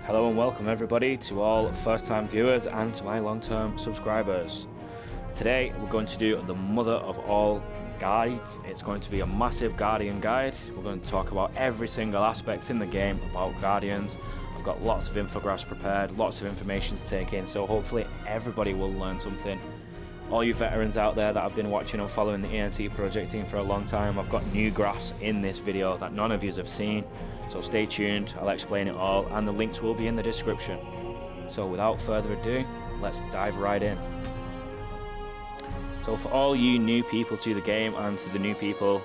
Hello and welcome everybody to all first time viewers and to my long term subscribers. Today we're going to do the mother of all guides. It's going to be a massive Guardian guide. We're going to talk about every single aspect in the game about Guardians. I've got lots of infographics prepared, lots of information to take in, so hopefully everybody will learn something. All you veterans out there that have been watching and following the ENT project team for a long time, I've got new graphs in this video that none of you have seen, so stay tuned, I'll explain it all and the links will be in the description. So without further ado, let's dive right in. So for all you new people to the game and to the new people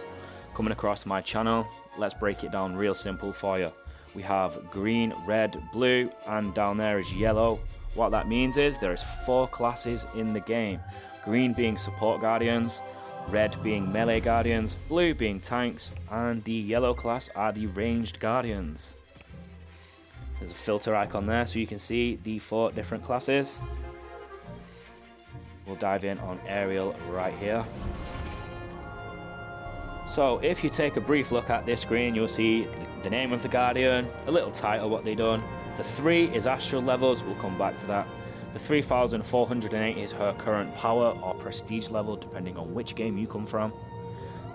coming across my channel, let's break it down real simple for you. We have green, red, blue, and down there is yellow. What that means is there is 4 classes in the game. Green being support guardians, red being melee guardians, blue being tanks, and the yellow class are the ranged guardians. There's a filter icon there so you can see the 4 different classes. We'll dive in on aerial right here. So if you take a brief look at this screen, you'll see the name of the guardian, a little title, what they've done. The 3 is Astral levels, we'll come back to that. The 3408 is her current power or prestige level, depending on which game you come from.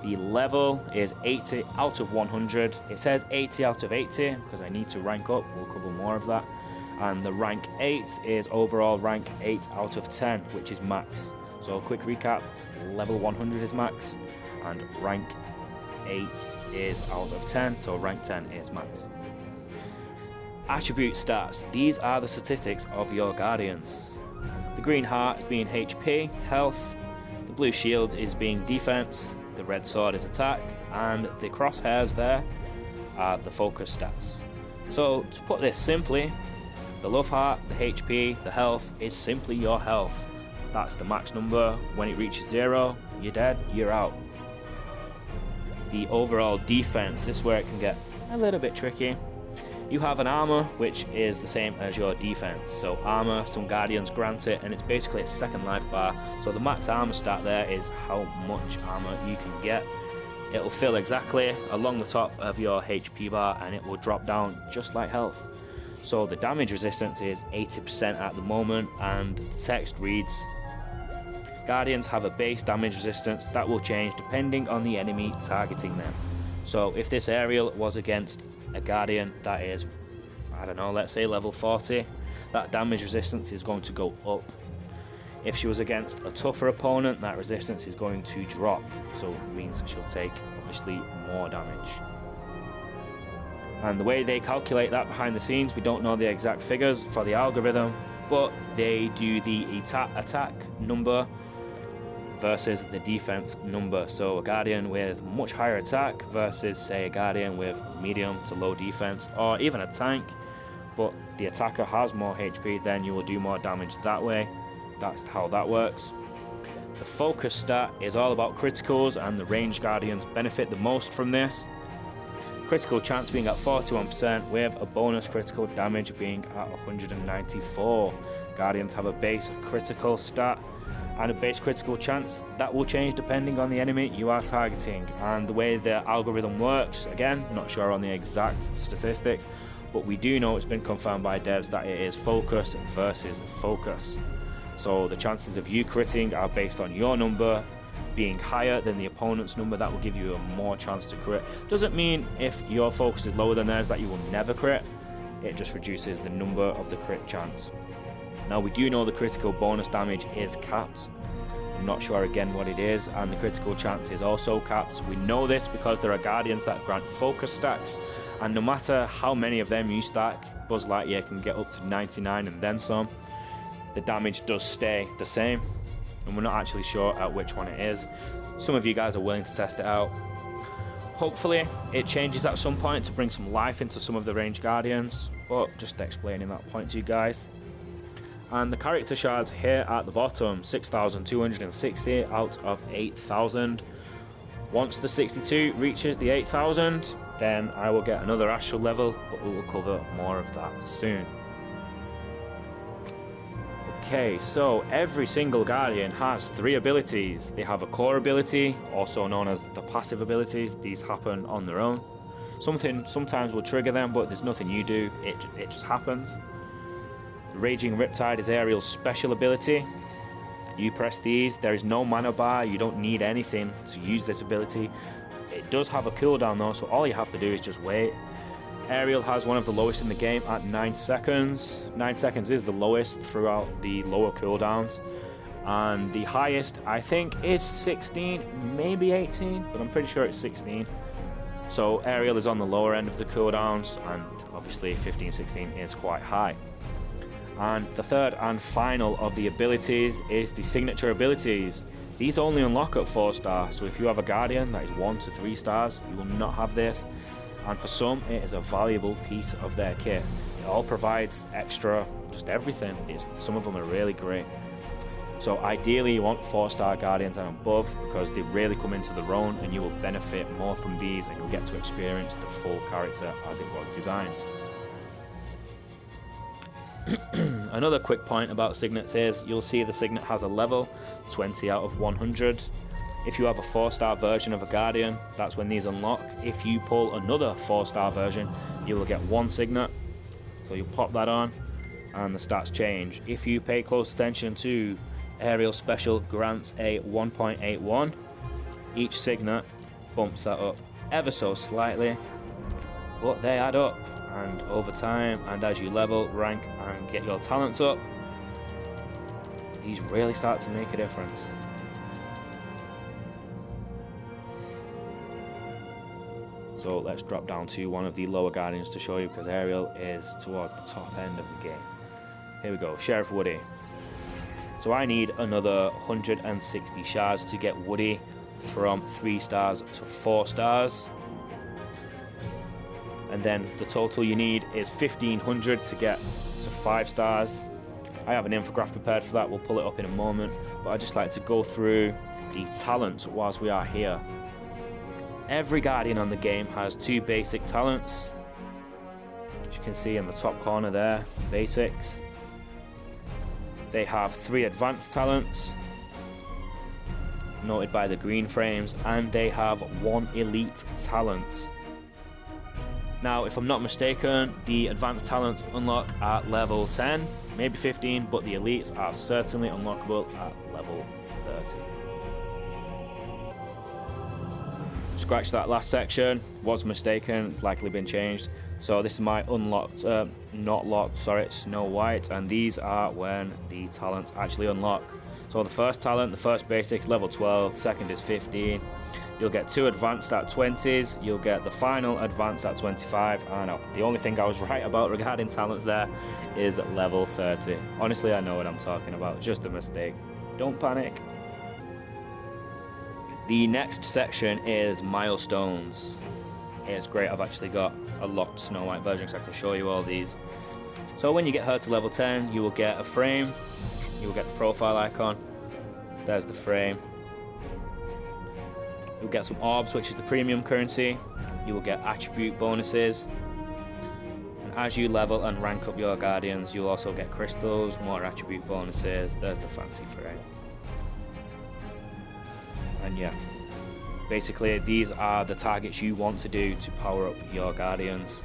The level is 80 out of 100. It says 80 out of 80 because I need to rank up, we'll cover more of that. And the rank 8 is overall rank 8 out of 10, which is max. So quick recap, level 100 is max, and rank 8 is out of 10, so rank 10 is max. Attribute stats. These are the statistics of your guardians. The green heart is being HP, health, the blue shield is being defense, the red sword is attack, and the crosshairs there are the focus stats. So to put this simply, the love heart, the HP, the health is simply your health. That's the max number. When it reaches 0, you're dead, you're out. The overall defense, this is where it can get a little bit tricky. You have an armor, which is the same as your defense. So armor, some guardians grant it, and it's basically a second life bar. So the max armor stat there is how much armor you can get. It'll fill exactly along the top of your HP bar, and it will drop down just like health. So the damage resistance is 80% at the moment, and the text reads, Guardians have a base damage resistance that will change depending on the enemy targeting them. So if this aerial was against a guardian that is, I don't know, let's say level 40, that damage resistance is going to go up. If she was against a tougher opponent, that resistance is going to drop, so it means she'll take obviously more damage. And the way they calculate that behind the scenes, we don't know the exact figures for the algorithm, but they do the attack number versus the defense number. So a guardian with much higher attack versus say a guardian with medium to low defense, or even a tank, but the attacker has more HP, then you will do more damage that way. That's how that works. The focus stat is all about criticals, and the ranged guardians benefit the most from this. Critical chance being at 41% with a bonus critical damage being at 194. Guardians have a base critical stat and a base critical chance that will change depending on the enemy you are targeting. And the way the algorithm works, again, not sure on the exact statistics, but we do know it's been confirmed by devs that it is focus versus focus. So the chances of you critting are based on your number being higher than the opponent's number. That will give you a more chance to crit. Doesn't mean if your focus is lower than theirs that you will never crit, it just reduces the number of the crit chance. Now we do know the critical bonus damage is capped. I'm not sure again what it is, and the critical chance is also capped. We know this because there are guardians that grant focus stacks, and no matter how many of them you stack, Buzz Lightyear can get up to 99 and then some. The damage does stay the same, and we're not actually sure at which one it is. Some of you guys are willing to test it out. Hopefully it changes at some point to bring some life into some of the ranged guardians, but just explaining that point to you guys. And the character shards here at the bottom, 6,260 out of 8,000. Once the 62 reaches the 8,000, then I will get another Astral level, but we will cover more of that soon. Okay, so every single Guardian has 3 abilities. They have a core ability, also known as the passive abilities. These happen on their own. Something sometimes will trigger them, but there's nothing you do, it just happens. Raging Riptide is Ariel's special ability. You press these, there is no mana bar, you don't need anything to use this ability. It does have a cooldown though, so all you have to do is just wait. Ariel has one of the lowest in the game at 9 seconds. 9 seconds is the lowest throughout the lower cooldowns. And the highest, I think, is 16, maybe 18, but I'm pretty sure it's 16. So Ariel is on the lower end of the cooldowns, and obviously 15, 16 is quite high. And the third and final of the abilities is the signature abilities. These only unlock at 4 stars, so if you have a Guardian that is 1 to 3 stars, you will not have this. And for some, it is a valuable piece of their kit. It all provides extra, just everything. Some of them are really great. So ideally you want 4-star Guardians and above, because they really come into their own and you will benefit more from these and you'll get to experience the full character as it was designed. Another quick point about signets is you'll see the signet has a level 20 out of 100. If you have a 4-star version of a Guardian, that's when these unlock. If you pull another 4-star version, you will get 1 signet. So you pop that on and the stats change. If you pay close attention to Ariel Special grants a 1.81. Each signet bumps that up ever so slightly, but they add up, and over time and as you level, rank and get your talents up, these really start to make a difference. So let's drop down to one of the lower Guardians to show you, because Ariel is towards the top end of the game. Here we go, Sheriff Woody. So I need another 160 shards to get Woody from 3 stars to 4 stars. And then the total you need is 1500 to get to 5 stars. I have an infographic prepared for that, we'll pull it up in a moment, but I'd just like to go through the talents whilst we are here. Every Guardian on the game has 2 basic talents. As you can see in the top corner there, basics. They have 3 advanced talents, noted by the green frames, and they have 1 elite talent. Now, if I'm not mistaken, the advanced talents unlock at level 10, maybe 15, but the elites are certainly unlockable at level 30. Scratch that last section, was mistaken, it's likely been changed. So this is my unlocked, not locked, sorry, Snow White, and these are when the talents actually unlock. So the first talent, the first basics, level 12, the second is 15. You'll get 2 advanced at 20s, you'll get the final advanced at 25, and the only thing I was right about regarding talents there is level 30. Honestly, I know what I'm talking about, just a mistake. Don't panic. The next section is Milestones. It's great, I've actually got a locked Snow White version so I can show you all these. So when you get her to level 10, you will get a frame, you will get the profile icon, there's the frame. You'll get some orbs, which is the premium currency, you will get attribute bonuses, and as you level and rank up your Guardians, you'll also get crystals, more attribute bonuses, there's the fancy frame. And yeah, basically these are the targets you want to do to power up your Guardians.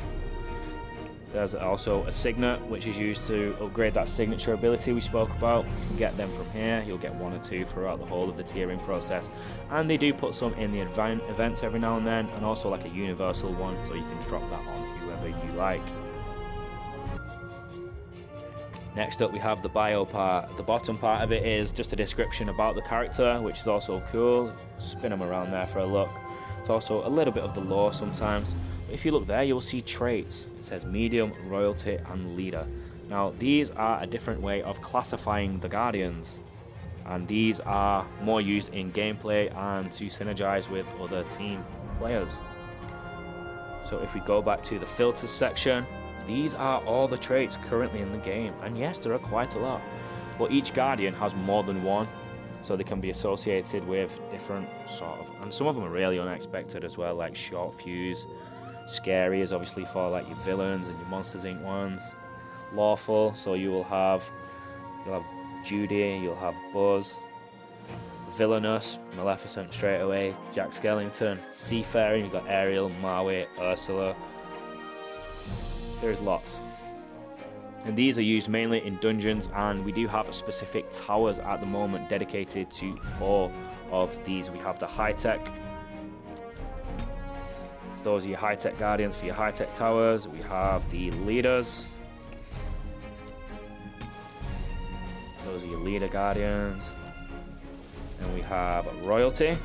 There's also a signet, which is used to upgrade that signature ability we spoke about. You can get them from here, you'll get 1 or 2 throughout the whole of the tiering process, and they do put some in the events every now and then, and also like a universal one, so you can drop that on whoever you like. Next up we have the bio part. The bottom part of it is just a description about the character, which is also cool. Spin them around there for a look. It's also a little bit of the lore sometimes. But if you look there, you'll see traits. It says medium, royalty, and leader. Now these are a different way of classifying the Guardians, and these are more used in gameplay and to synergize with other team players. So if we go back to the filters section, these are all the traits currently in the game, and yes, there are quite a lot, but each Guardian has more than 1, so they can be associated with different sort of, and some of them are really unexpected as well, like short fuse. Scary is obviously for like your villains and your Monsters Inc. ones. Lawful, so you'll have Judy, you'll have Buzz. Villainous, Maleficent straight away, Jack Skellington, Seafaring, you've got Ariel, Maui, Ursula. There's lots. And these are used mainly in dungeons, and we do have specific towers at the moment dedicated to 4 of these. We have the high-tech. So those are your high-tech guardians for your high-tech towers. We have the leaders. Those are your leader guardians. And we have royalty.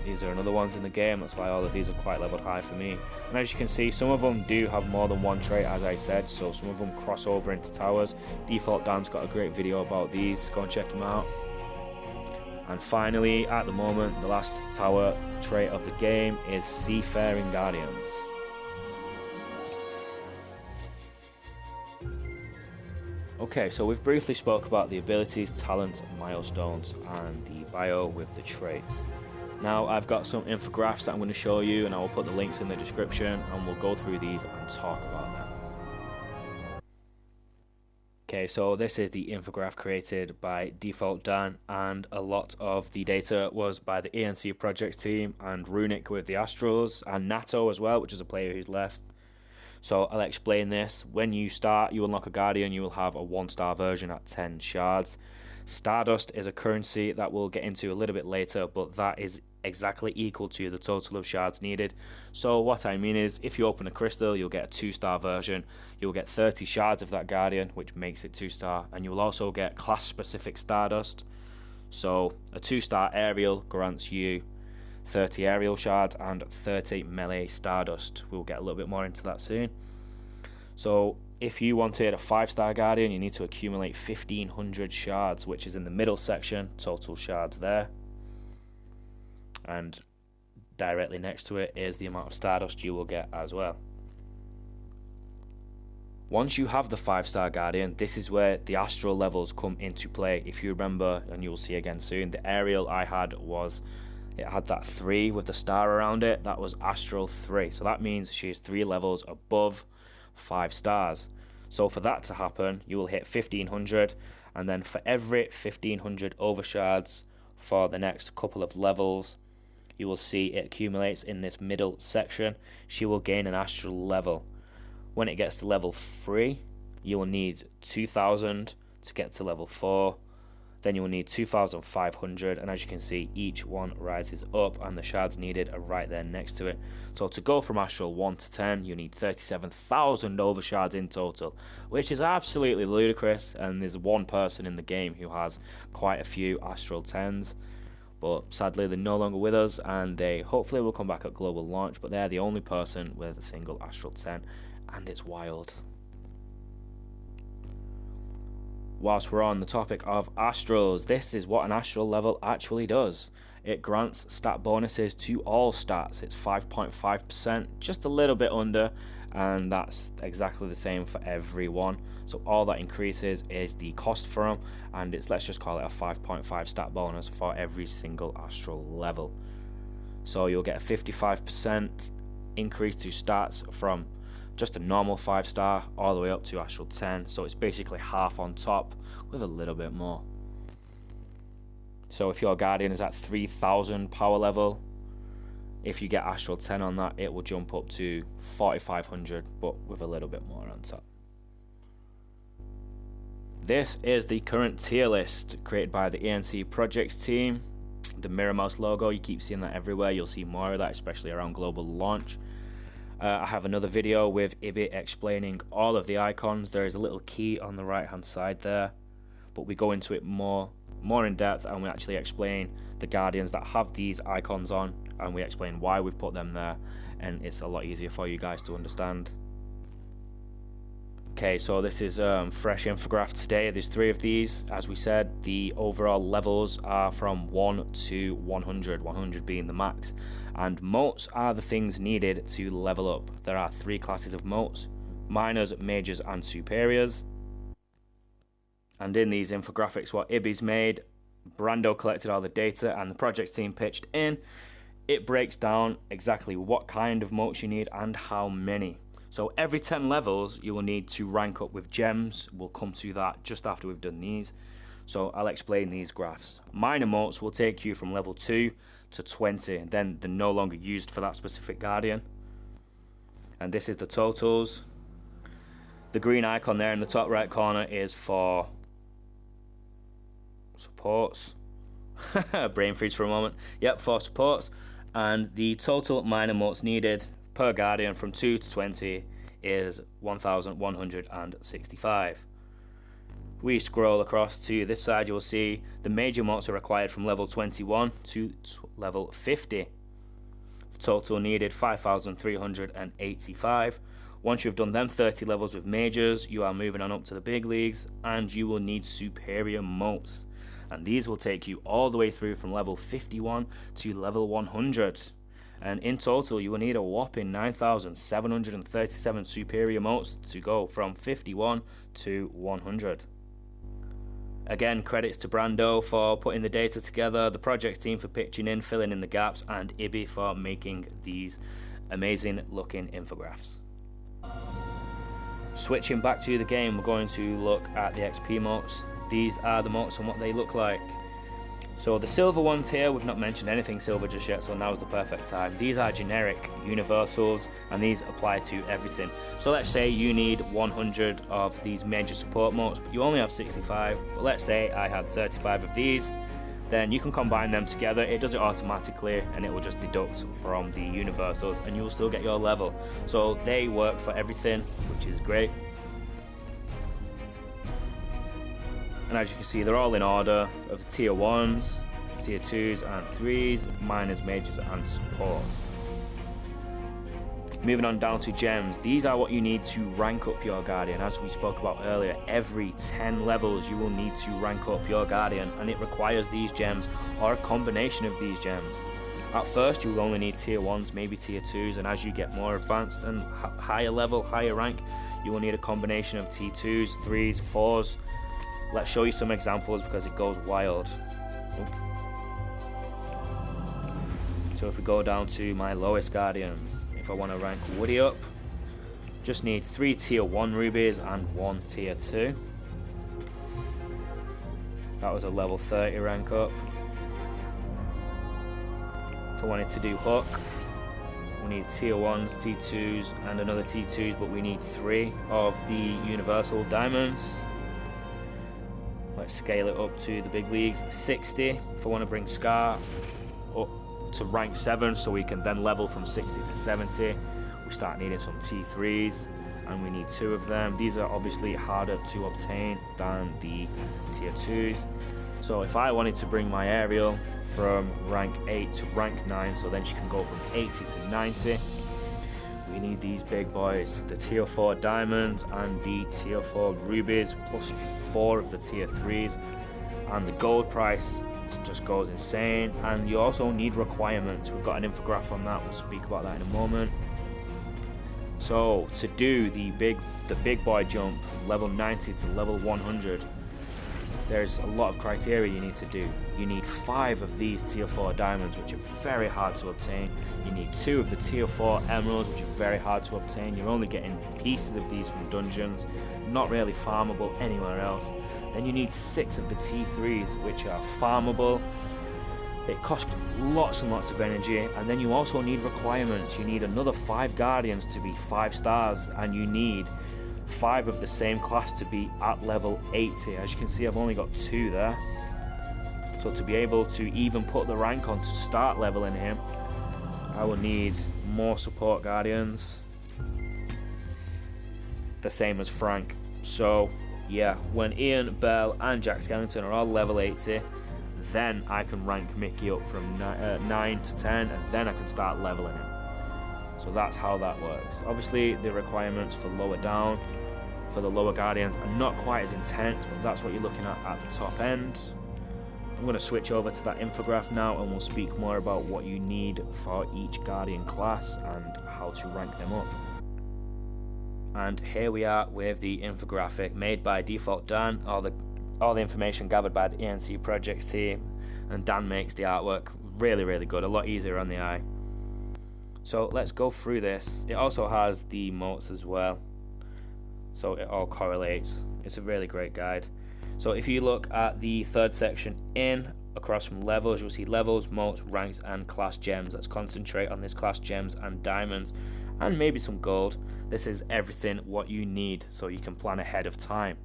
These are another ones in the game, that's why all of these are quite leveled high for me. And as you can see, some of them do have more than one trait, as I said, so some of them cross over into towers. Default Dan's got a great video about these, go and check him out. And finally, at the moment, the last tower trait of the game is Seafaring Guardians. Okay, so we've briefly spoke about the abilities, talents, milestones, and the bio with the traits. Now I've got some infographics that I'm going to show you, and I will put the links in the description, and we'll go through these and talk about them. Okay, so this is the infographic created by Default Dan, and a lot of the data was by the ANC project team, and Runic with the Astrals, and Nato as well, which is a player who's left. So I'll explain this. When you start, you unlock a Guardian, you will have a 1-star version at 10 shards. Stardust is a currency that we'll get into a little bit later, but that is exactly equal to the total of shards needed. So what I mean is, if you open a crystal, you'll get a 2-star version. You'll get 30 shards of that Guardian, which makes it 2-star, and you'll also get class-specific Stardust. So a 2-star Ariel grants you 30 aerial shards and 30 melee Stardust. We'll get a little bit more into that soon. So if you wanted a 5-star Guardian, you need to accumulate 1500 shards, which is in the middle section, total shards there. And directly next to it is the amount of Stardust you will get as well. Once you have the 5-star Guardian, this is where the Astral levels come into play. If you remember, and you'll see again soon, the Ariel I had it had that 3 with the star around it. That was Astral 3. So that means she is 3 levels above 5 stars. So for that to happen, you will hit 1500, and then for every 1500 overshards for the next couple of levels, you will see it accumulates in this middle section. She will gain an Astral level. When it gets to level 3, you will need 2000 to get to level 4. Then you will need 2500, and as you can see, each one rises up, and the shards needed are right there next to it. So to go from Astral 1 to 10, you need 37,000 overshards in total, which is absolutely ludicrous, and there's one person in the game who has quite a few Astral 10s. But sadly, they're no longer with us, and they hopefully will come back at global launch, but they're the only person with a single Astral 10, and it's wild. Whilst we're on the topic of Astrals, this is what an Astral level actually does. It grants stat bonuses to all stats. It's 5.5%, just a little bit under, and that's exactly the same for everyone. So all that increases is the cost for them, and it's, let's just call it a 5.5 stat bonus for every single Astral level. So you'll get a 55% increase to stats from just a normal 5-star all the way up to Astral 10, so it's basically half on top with a little bit more. So if your Guardian is at 3000 power level, if you get Astral 10 on that, it will jump up to 4500, but with a little bit more on top. This is the current tier list created by the ANC projects team. The Mirror Mouse logo, you keep seeing that everywhere. You'll see more of that, especially around global launch. I have another video with Ibby explaining all of the icons. There is a little key on the right hand side there, but we go into it more in depth, and we actually explain the Guardians that have these icons on, and we explain why we've put them there, and it's a lot easier for you guys to understand. Okay, so this is fresh infograph today. There's 3 of these. As we said, the overall levels are from 1 to 100, 100 being the max. And motes are the things needed to level up. There are 3 classes of motes: minors, majors, and superiors. And in these infographics what Ibby's made, Brando collected all the data and the project team pitched in. It breaks down exactly what kind of motes you need and how many. So every 10 levels you will need to rank up with gems. We'll come to that just after we've done these. So I'll explain these graphs. Minor motes will take you from level 2 to 20, and then they're no longer used for that specific guardian. And this is the totals. The green icon there in the top right corner is for supports. Brain freeze for a moment. Yep, for supports. And the total minor motes needed per guardian from 2 to 20 is 1,165. We scroll across to this side, you'll see the major motes are required from level 21 to level 50. The total needed 5,385. Once you've done them 30 levels with majors, you are moving on up to the big leagues, and you will need superior motes. And these will take you all the way through from level 51 to level 100. And in total, you will need a whopping 9,737 superior motes to go from 51 to 100. Again, credits to Brando for putting the data together, the project team for pitching in, filling in the gaps, and Ibby for making these amazing looking infographics. Switching back to the game, we're going to look at the XP motes. These are the motes and what they look like. So the silver ones here, we've not mentioned anything silver just yet, so now's the perfect time. These are generic universals, and these apply to everything. So let's say you need 100 of these major support motes, but you only have 65. But let's say I had 35 of these, then you can combine them together. It does it automatically, and it will just deduct from the universals, and you'll still get your level. So they work for everything, which is great. And as you can see, they're all in order of the tier 1s, tier 2s and 3s, minors, majors and supports. Moving on down to gems, these are what you need to rank up your guardian. As we spoke about earlier, every 10 levels you will need to rank up your guardian, and it requires these gems or a combination of these gems. At first you will only need tier 1s, maybe tier 2s, and as you get more advanced and higher level, higher rank, you will need a combination of tier 2s, 3s, 4s. Let's show you some examples because it goes wild. So if we go down to my lowest guardians, if I want to rank Woody up, just need 3 tier 1 rubies and 1 tier 2. That was a level 30 rank up. If I wanted to do Hook, we need tier 1s, tier 2s and another tier 2s, but we need 3 of the universal diamonds. Let's scale it up to the big leagues. 60 if I want to bring Scar up to rank 7, so we can then level from 60 to 70. We start needing some T3s, and we need 2 of them. These are obviously harder to obtain than the tier 2s. So if I wanted to bring my Ariel from rank 8 to rank 9, so then she can go from 80 to 90, we need these big boys, the tier 4 diamonds and the tier 4 rubies, plus 4 of the tier 3s, and the gold price just goes insane. And you also need requirements. We've got an infographic on that, we'll speak about that in a moment. So to do the big boy jump, level 90 to level 100, there's a lot of criteria you need to do. You need 5 of these tier 4 diamonds, which are very hard to obtain. You need 2 of the tier 4 emeralds, which are very hard to obtain. You're only getting pieces of these from dungeons, not really farmable anywhere else. Then you need 6 of the T3s, which are farmable. It costs lots and lots of energy. And then you also need requirements. You need another 5 guardians to be 5 stars, and you need 5 of the same class to be at level 80. As you can see, I've only got 2 there. So to be able to even put the rank on to start leveling him, I will need more support guardians, the same as Frank. So yeah, when Ian, Bell and Jack Skellington are all level 80, then I can rank Mickey up from 9 to 10, and then I can start leveling him. So that's how that works. Obviously the requirements for lower down, for the lower guardians, are not quite as intense, but that's what you're looking at the top end. I'm going to switch over to that infographic now, and we'll speak more about what you need for each guardian class and how to rank them up. And here we are with the infographic made by Default Dan, all the information gathered by the ENC projects team, and Dan makes the artwork really, really good, a lot easier on the eye. So let's go through this. It also has the motes as well, so it all correlates. It's a really great guide. So if you look at the third section across from levels, you'll see levels, motes, ranks, and class gems. Let's concentrate on this class gems and diamonds, and maybe some gold. This is everything what you need so you can plan ahead of time.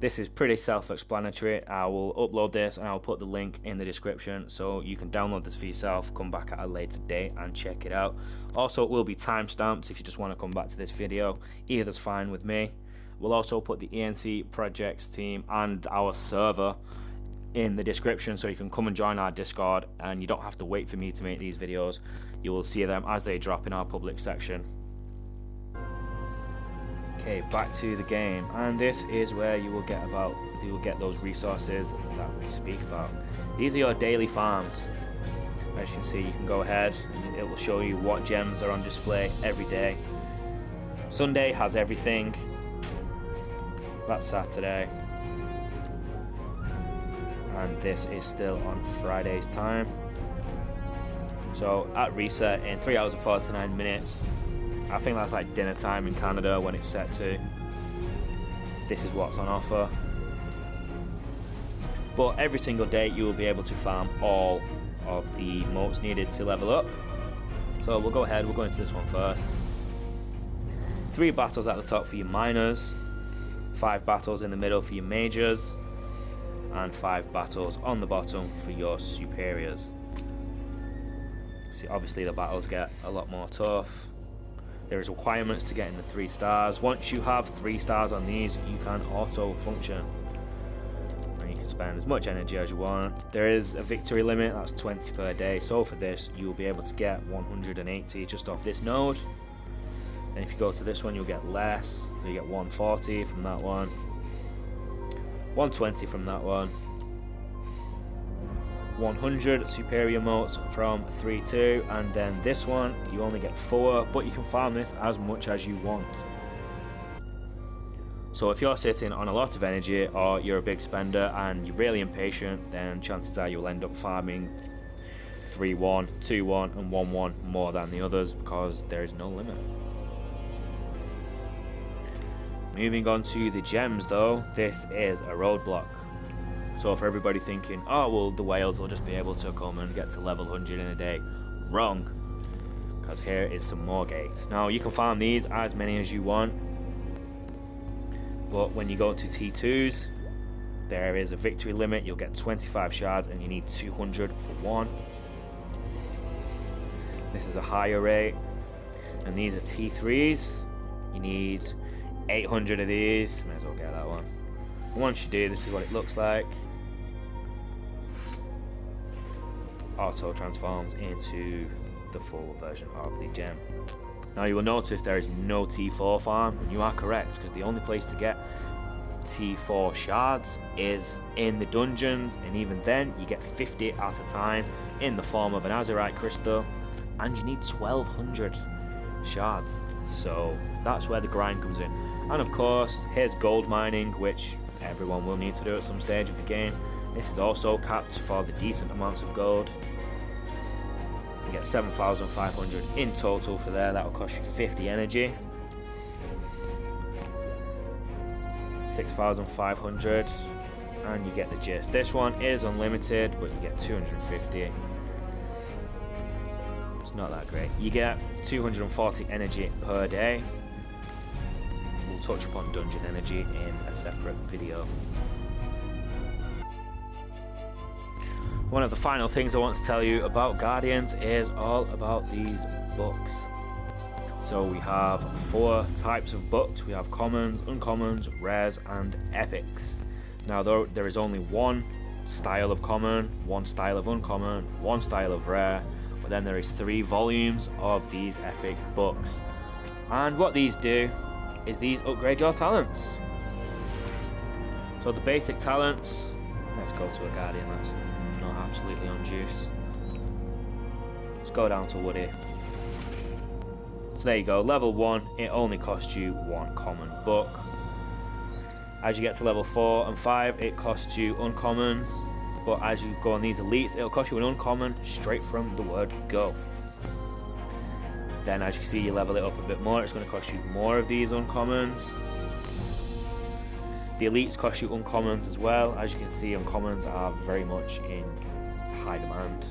This is pretty self-explanatory. I will upload this and I'll put the link in the description so you can download this for yourself, come back at a later date and check it out. Also, it will be timestamped if you just want to come back to this video. Either's fine with me. We'll also put the ENC projects team and our server in the description so you can come and join our Discord, and you don't have to wait for me to make these videos. You will see them as they drop in our public section. Okay, back to the game, and this is where you will get those resources that we speak about. These are your daily farms. As you can see, you can go ahead and it will show you what gems are on display every day. Sunday has everything. That's Saturday, and this is still on Friday's time. So at reset in 3 hours and 49 minutes, I think that's like dinner time in Canada when it's set to. This is what's on offer. But every single day you will be able to farm all of the motes needed to level up. So we'll go ahead, we'll go into this one first. 3 battles at the top for your miners, 5 battles in the middle for your majors, and 5 battles on the bottom for your superiors. See, obviously the battles get a lot more tough. There is requirements to getting the 3 stars. Once you have 3 stars on these, you can auto function, and you can spend as much energy as you want. There is a victory limit, that's 20 per day. So for this, you will be able to get 180 just off this node. And if you go to this one, you'll get less. So you get 140 from that one, 120 from that one, 100 superior motes from 3-2, and then this one you only get 4, but you can farm this as much as you want. So if you're sitting on a lot of energy, or you're a big spender and you're really impatient, then chances are you'll end up farming 3-1, 2-1 and 1-1 more than the others, because there is no limit. Moving on to the gems though, this is a roadblock. So for everybody thinking, oh well, the whales will just be able to come and get to level 100 in a day. Wrong, because here is some more gates. Now you can farm these as many as you want, but when you go to T2s, there is a victory limit. You'll get 25 shards and you need 200 for one. This is a higher rate, and these are T3s. You need 800 of these. May as well get that one. And once you do, this is what it looks like. Auto transforms into the full version of the gem. Now you will notice there is no T4 farm, and you are correct, because the only place to get T4 shards is in the dungeons, and even then you get 50 at a time in the form of an azurite crystal, and you need 1200 shards. So that's where the grind comes in. And of course, here's gold mining, which everyone will need to do at some stage of the game. This is also capped for the decent amounts of gold. You get 7,500 in total for there. That will cost you 50 energy. 6,500, and you get the gist. This one is unlimited, but you get 250. It's not that great. You get 240 energy per day. We'll touch upon dungeon energy in a separate video. One of the final things I want to tell you about Guardians is all about these books. So we have 4 types of books. We have commons, uncommons, rares, and epics. Now there is only one style of common, one style of uncommon, one style of rare, but then there is 3 volumes of these epic books. And what these do is these upgrade your talents. So the basic talents, let's go to a Guardian that's not absolutely on juice. Let's go down to Woody. So there you go, level 1, it only costs you 1 common book. As you get to level 4 and 5, it costs you uncommons, but as you go on these elites, it'll cost you an uncommon straight from the word go. Then as you see, you level it up a bit more, it's going to cost you more of these uncommons. The elites cost you uncommons as well. As you can see, uncommons are very much in high demand.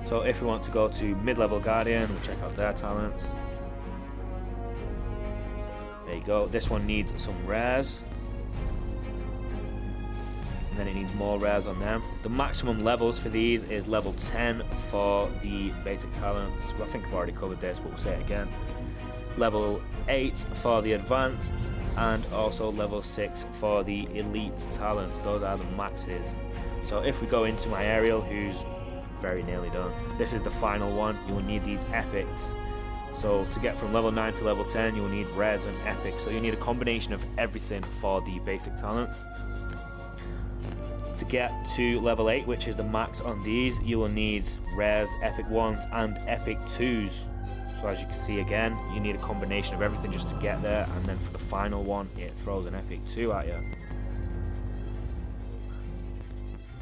So if we want to go to mid-level Guardian, we'll check out their talents. There you go. This one needs some rares. And then it needs more rares on them. The maximum levels for these is level 10 for the basic talents. Well, I think I've already covered this, but we'll say it again. Level 8 for the advanced, and also level 6 for the elite talents. Those are the maxes. So if we go into my Ariel, who's very nearly done, this is the final one. You will need these epics. So to get from level 9 to level 10, you will need rares and epics. So you need a combination of everything for the basic talents. To get to level 8, which is the max on these, you will need rares, epic 1s and epic 2s. So as you can see again, you need a combination of everything just to get there, and then for the final one, it throws an epic 2 at you.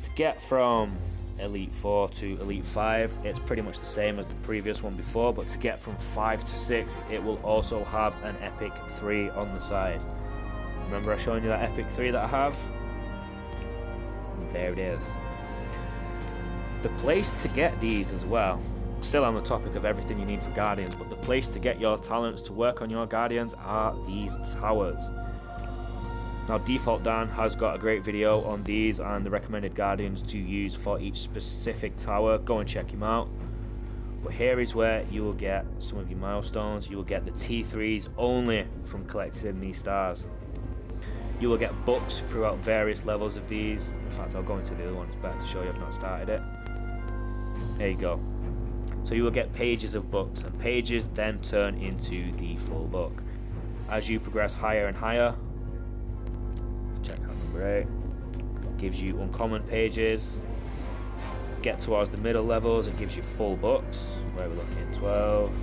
To get from Elite 4 to Elite 5, it's pretty much the same as the previous one before, but to get from 5 to 6, it will also have an epic 3 on the side. Remember I showed you that epic 3 that I have? There it is. The place to get these as well, still on the topic of everything you need for Guardians, but the place to get your talents to work on your Guardians are these towers. Now Default Dan has got a great video on these and the recommended Guardians to use for each specific tower. Go and check him out. But here is where you will get some of your milestones. You will get the T3s only from collecting these stars. You will get books throughout various levels of these. In fact, I'll go into the other one. It's better to show you, I've not started it. There you go. So you will get pages of books, and pages then turn into the full book. As you progress higher and higher, check out number 8. It gives you uncommon pages. Get towards the middle levels, it gives you full books. Where we're looking, 12.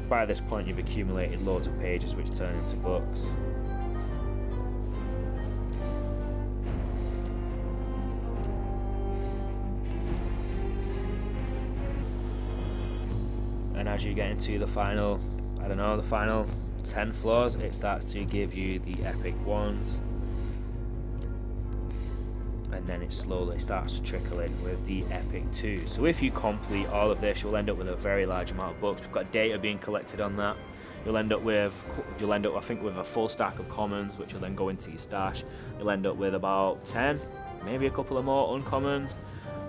By this point you've accumulated loads of pages which turn into books. And as you get into the final, I don't know, the final 10 floors, it starts to give you the epic ones. And then it slowly starts to trickle in with the epic 2. So if you complete all of this, you'll end up with a very large amount of books. We've got data being collected on that. You'll end up, I think, with a full stack of commons, which will then go into your stash. You'll end up with about 10, maybe a couple of more uncommons.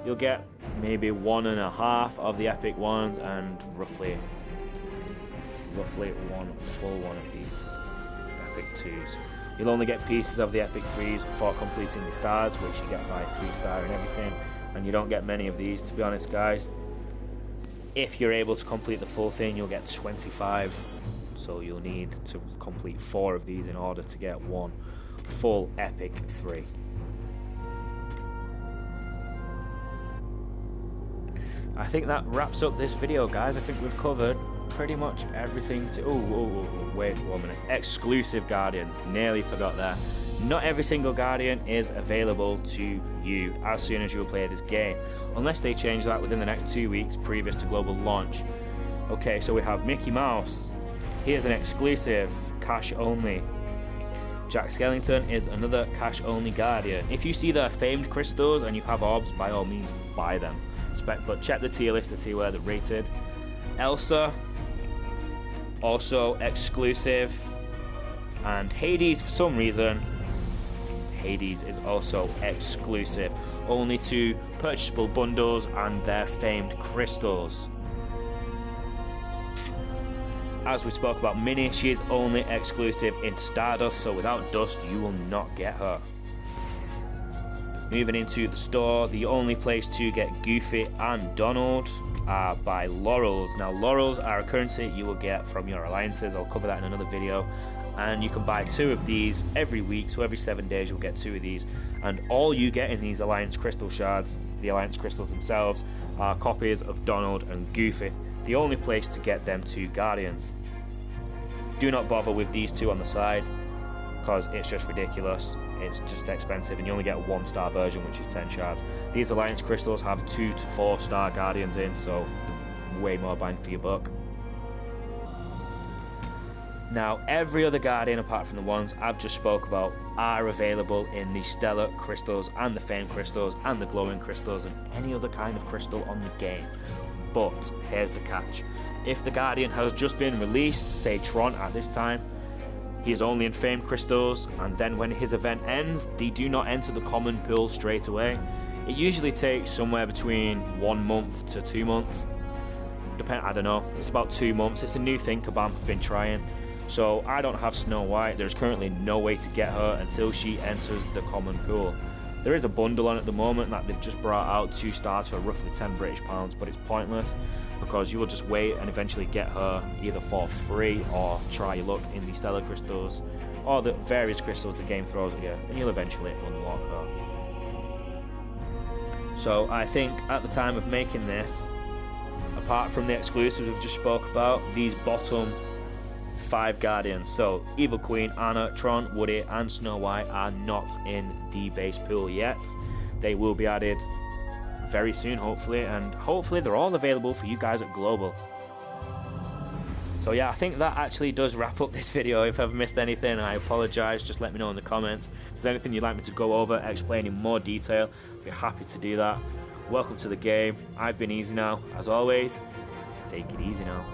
You'll get maybe 1.5 of the epic ones, and roughly one full one of these epic 2s. You'll only get pieces of the epic 3s for completing the stars, which you get by 3-star and everything, and you don't get many of these, to be honest guys. If you're able to complete the full thing, you'll get 25, so you'll need to complete 4 of these in order to get one full epic 3. I think that wraps up this video, guys. I think we've covered pretty much everything to... wait 1 minute. Exclusive Guardians. Nearly forgot that. Not every single Guardian is available to you as soon as you play this game, unless they change that within the next 2 weeks previous to global launch. Okay, so we have Mickey Mouse. He is an exclusive, cash only. Jack Skellington is another cash only Guardian. If you see their famed crystals and you have orbs, by all means buy them. But check the tier list to see where they're rated. Elsa, also exclusive. And Hades, for some reason, Hades is also exclusive, only to purchasable bundles and their famed crystals. As we spoke about Minnie, she is only exclusive in Stardust, so without Dust you will not get her. Moving into the store, the only place to get Goofy and Donald are by Laurels. Now Laurels are a currency you will get from your alliances. I'll cover that in another video. And you can buy 2 of these every week, so every 7 days you'll get 2 of these. And all you get in these Alliance Crystal Shards, the Alliance Crystals themselves, are copies of Donald and Goofy. The only place to get them 2 Guardians. Do not bother with these 2 on the side, because it's just ridiculous. It's just expensive, and you only get a 1-star version, which is 10 shards. These Alliance Crystals have 2 to 4-star Guardians in, so way more bang for your buck. Now, every other Guardian apart from the ones I've just spoke about are available in the Stellar Crystals and the Fame Crystals and the Glowing Crystals and any other kind of crystal on the game. But here's the catch. If the Guardian has just been released, say Tron at this time, he is only in Fame Crystals, and then when his event ends, they do not enter the common pool straight away. It usually takes somewhere between 1 month to 2 months. I don't know, it's about 2 months. It's a new thing Kabam have been trying. So I don't have Snow White. There's currently no way to get her until she enters the common pool. There is a bundle on at the moment that they've just brought out 2 stars for roughly £10 British, but it's pointless because you will just wait and eventually get her either for free or try your luck in the Stellar Crystals or the various crystals the game throws at you, and you'll eventually unlock her. So I think at the time of making this, apart from the exclusives we've just spoke about, these bottom 5 Guardians, so Evil Queen, Anna, Tron, Woody and Snow White, are not in the base pool yet. They will be added very soon, hopefully, and hopefully they're all available for you guys at Global. So yeah, I think that actually does wrap up this video. If I've missed anything, I apologise, just let me know in the comments. If there's anything you'd like me to go over, explain in more detail, I'd be happy to do that. Welcome to the game. I've been Eeaassyynow. As always, take it easy now.